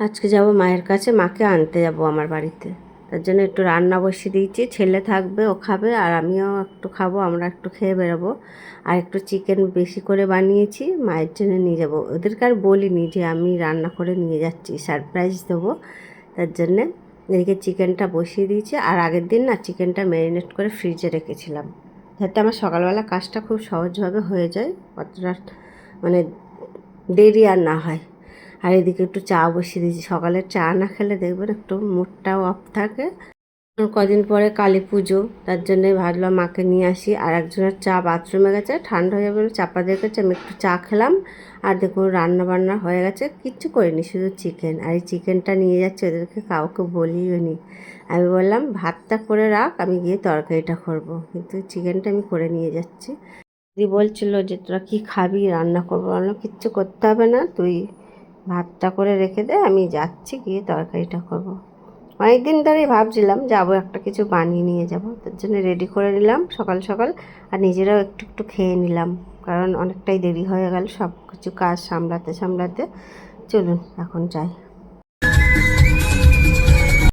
আজকে যাব মায়ের কাছে, মাকে আনতে যাব আমার বাড়িতে। তার জন্য একটু রান্না বসিয়ে দিয়েছি, ছেলে থাকবে, ও খাবে আর আমিও একটু খাবো, আমরা একটু খেয়ে বেরোবো। আর একটু চিকেন বেশি করে বানিয়েছি, মায়ের জন্য নিয়ে যাব। ওদেরকে আর বলিনি যে আমি রান্না করে নিয়ে যাচ্ছি, সারপ্রাইজ দেবো। তার জন্যে এদিকে চিকেনটা বসিয়ে দিয়েছি। আর আগের দিন না চিকেনটা ম্যারিনেট করে ফ্রিজে রেখেছিলাম, যাতে আমার সকালবেলা কাজটা খুব সহজভাবে হয়ে যায়, অতটা মানে দেরি আর না হয়। আর এদিকে একটু চা বসিয়ে দিয়েছি, সকালে চা না খেলে দেখবেন একটু মুডটাও অফ থাকে। কদিন পরে কালী পুজো, তার জন্যে ভাবলাম মাকে নিয়ে আসি। আর একজনের চা বাথরুমে গেছে, ঠান্ডা হয়ে যাবে বলে চাপা দিয়ে গেছে, আমি একটু চা খেলাম। আর দেখুন রান্না বান্না হয়ে গেছে, কিচ্ছু করিনি, শুধু চিকেন। আর এই চিকেনটা নিয়ে যাচ্ছে, ওদেরকে কাউকে বলিও নি। আমি বললাম ভাতটা করে রাখ, আমি গিয়ে তরকারিটা করবো, কিন্তু চিকেনটা আমি করে নিয়ে যাচ্ছি। দিদি বলছিল যে তোরা কি খাবি, রান্না করবো। বললাম কিচ্ছু করতে হবে না, তুই ভাতটা করে রেখে দে, আমি যাচ্ছি গিয়ে তরকারিটা করবো। অনেকদিন ধরেই ভাবছিলাম যাবো, একটা কিছু বানিয়ে নিয়ে যাব, তার জন্য রেডি করে নিলাম সকাল সকাল। আর নিজেরাও একটু একটু খেয়ে নিলাম, কারণ অনেকটাই দেরি হয়ে গেল সব কিছু কাজ সামলাতে সামলাতে। চলুন এখন যাই।